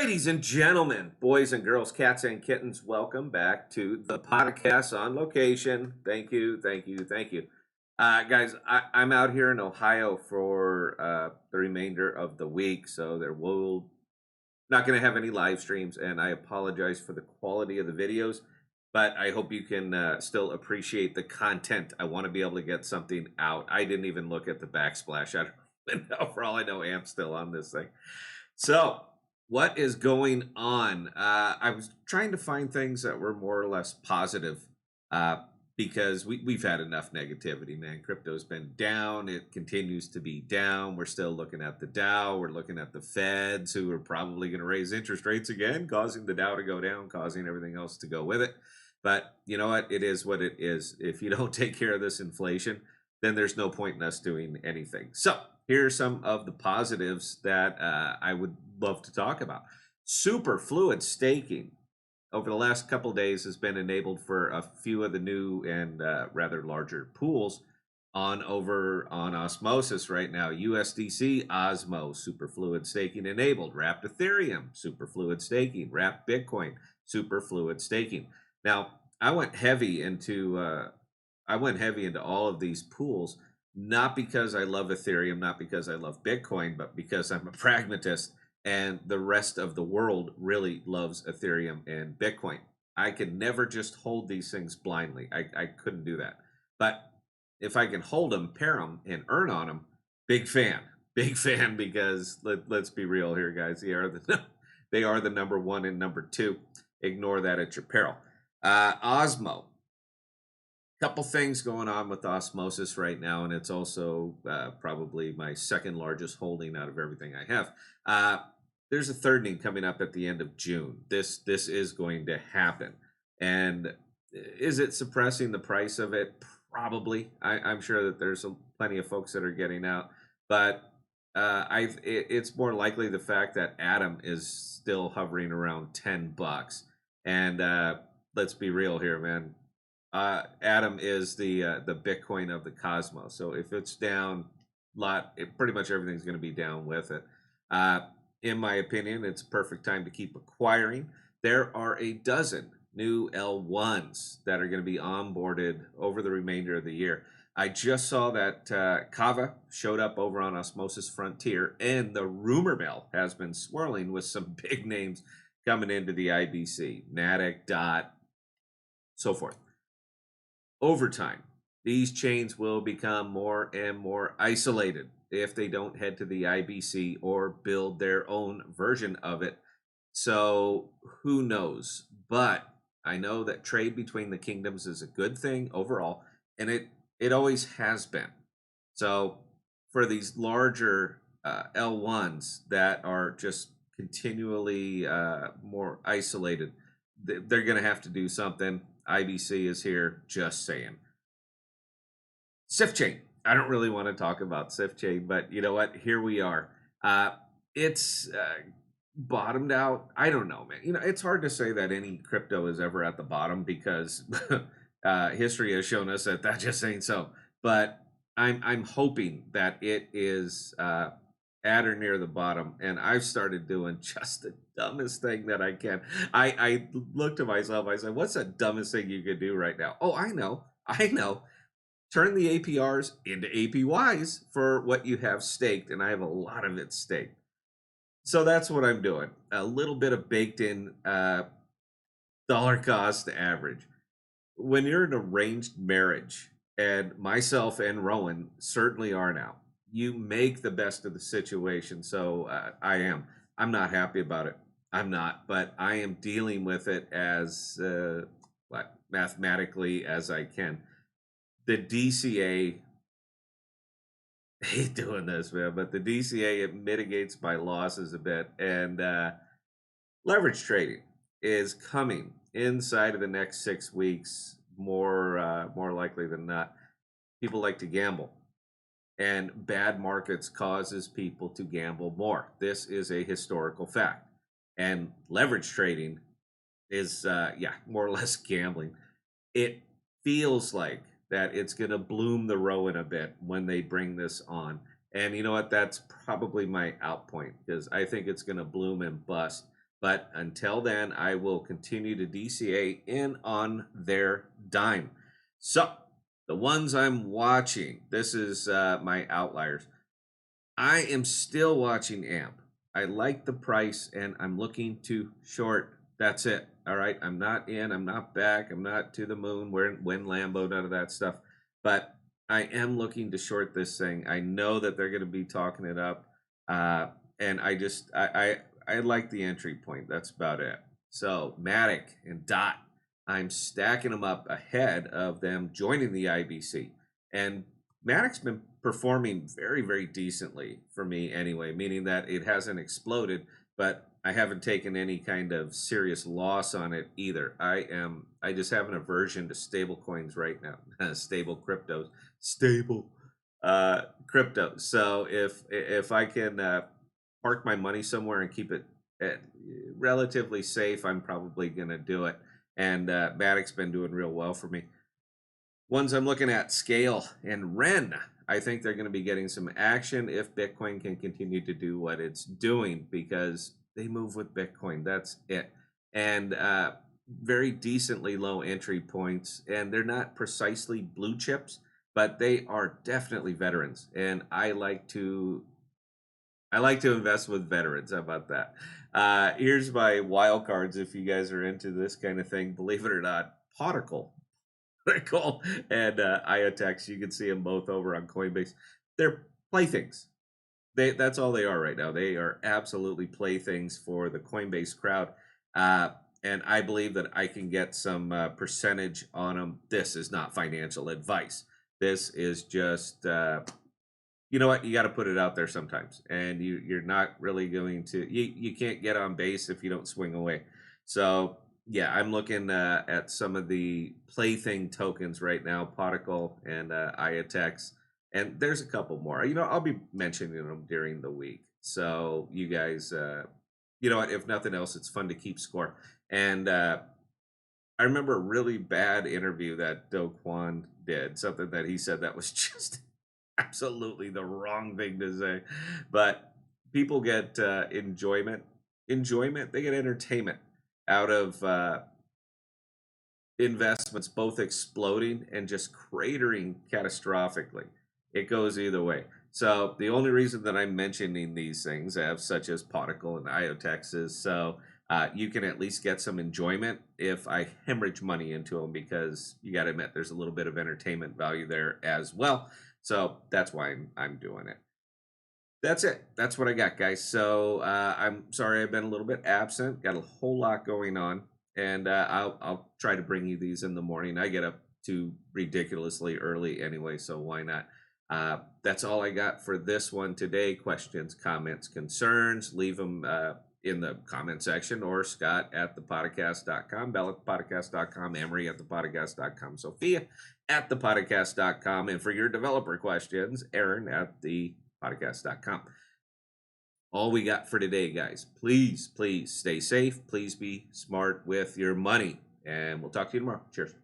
Ladies and gentlemen, boys and girls, cats and kittens, welcome back to the podcast on location. Thank you, thank you, thank you. Guys, I'm out here in Ohio for the remainder of the week, so there will not going to have any live streams, and I apologize for the quality of the videos, but I hope you can still appreciate the content. I want to be able to get something out. I didn't even look at the backsplash. I don't even know. For all I know, Amp's still on this thing. So, what is going on? I was trying to find things that were more or less positive because we've had enough negativity, man. Crypto's been down. It continues to be down. We're still looking at the Dow. We're looking at the Feds, who are probably going to raise interest rates again, causing the Dow to go down, causing everything else to go with it. But you know what? It is what it is. If you don't take care of this inflation, then there's no point in us doing anything. So here are some of the positives that I would love to talk about. Superfluid staking over the last couple days has been enabled for a few of the new and rather larger pools on Osmosis right now. USDC, OSMO, superfluid staking enabled. Wrapped Ethereum, superfluid staking. Wrapped Bitcoin, superfluid staking. Now, I went heavy into all of these pools, not because I love Ethereum, not because I love Bitcoin, but because I'm a pragmatist and the rest of the world really loves Ethereum and Bitcoin. I could never just hold these things blindly. I couldn't do that. But if I can hold them, pair them, and earn on them, big fan. Big fan, because let's be real here, guys. They are the number one and number two. Ignore that at your peril. Osmo. Couple things going on with Osmosis right now, and it's also probably my second largest holding out of everything I have. There's a thirding coming up at the end of June. This is going to happen, and is it suppressing the price of it? Probably. I'm sure that there's plenty of folks that are getting out, but it's more likely the fact that Atom is still hovering around $10, and let's be real here, man. Atom is the Bitcoin of the cosmos. So if it's down, pretty much everything's going to be down with it. In my opinion, it's a perfect time to keep acquiring. There are a dozen new L1s that are going to be onboarded over the remainder of the year. I just saw that Kava showed up over on Osmosis Frontier, and the rumor mill has been swirling with some big names coming into the IBC, Matic, Dot, so forth. Over time, these chains will become more and more isolated if they don't head to the IBC or build their own version of it. So who knows? But I know that trade between the kingdoms is a good thing overall, and it always has been. So for these larger L1s that are just continually more isolated, they're going to have to do something. IBC is here, just saying. Sifchain. I don't really want to talk about Sifchain, but you know what? Here we are. It's bottomed out. I don't know, man. You know, it's hard to say that any crypto is ever at the bottom because history has shown us that just ain't so. But I'm hoping that it is at or near the bottom, and I've started doing just the dumbest thing that I can. I looked to myself, I said, what's the dumbest thing you could do right now? Oh, I know. Turn the APRs into APYs for what you have staked, and I have a lot of it staked. So that's what I'm doing. A little bit of baked in dollar cost average. When you're in arranged marriage, and myself and Rowan certainly are now, you make the best of the situation. So I'm not happy about it. I'm not, but I am dealing with it as mathematically as I can. The DCA, I hate doing this, man, but the DCA, it mitigates my losses a bit, and leverage trading is coming inside of the next 6 weeks, more likely than not. People like to gamble, and bad markets causes people to gamble more. This is a historical fact, and leverage trading is more or less gambling. It feels like that it's going to bloom the Rowan a bit when they bring this on, and you know what, that's probably my out point, because I think it's going to bloom and bust But until then, I will continue to DCA in on their dime. So the ones I'm watching, this is my outliers. I am still watching AMP. I like the price and I'm looking to short. That's it. All right. I'm not in, I'm not back, I'm not to the moon, win Lambo, none of that stuff. But I am looking to short this thing. I know that they're going to be talking it up. And I like the entry point. That's about it. So Matic and Dot, I'm stacking them up ahead of them joining the IBC. And Matic's been performing very, very decently for me anyway, meaning that it hasn't exploded, but I haven't taken any kind of serious loss on it either. I just have an aversion to stable coins right now. Stable cryptos. Stable crypto. So if I can park my money somewhere and keep it relatively safe, I'm probably gonna do it. And Matic's been doing real well for me. Ones I'm looking at, Scale and Ren. I think they're going to be getting some action if Bitcoin can continue to do what it's doing, because they move with Bitcoin. That's it. And very decently low entry points. And they're not precisely blue chips, but they are definitely veterans. And I like to invest with veterans. How about that? Here's my wildcards if you guys are into this kind of thing. Believe it or not, Particle and IoTex. You can see them both over on Coinbase. They're playthings. That's all they are right now. They are absolutely playthings for the Coinbase crowd. And I believe that I can get some percentage on them. This is not financial advice. This is just, you know what? You got to put it out there sometimes. And you're not really going to, you can't get on base if you don't swing away. So yeah, I'm looking at some of the plaything tokens right now, Particle and IoTex, and there's a couple more. I'll be mentioning them during the week. So you guys, you know what? If nothing else, it's fun to keep score. And I remember a really bad interview that Do Kwon did, something that he said that was just absolutely the wrong thing to say. But people get enjoyment. They get entertainment out of investments both exploding and just cratering catastrophically. It goes either way. So the only reason that I'm mentioning these things, such as Particle and IoTex, is so you can at least get some enjoyment if I hemorrhage money into them, because you got to admit there's a little bit of entertainment value there as well. So that's why I'm doing it. That's it. That's what I got, guys. So I'm sorry I've been a little bit absent. Got a whole lot going on, and I'll try to bring you these in the morning. I get up to ridiculously early anyway, so why not? That's all I got for this one today. Questions, comments, concerns, leave them in the comment section, or Scott at ThePodocasts.com, Bell at ThePodocasts.com, Emery at ThePodocasts.com, Sophia at ThePodocasts.com, and for your developer questions, Aaron at ThePodocasts.com. All we got for today, guys. Please stay safe. Please be smart with your money, and we'll talk to you tomorrow. Cheers.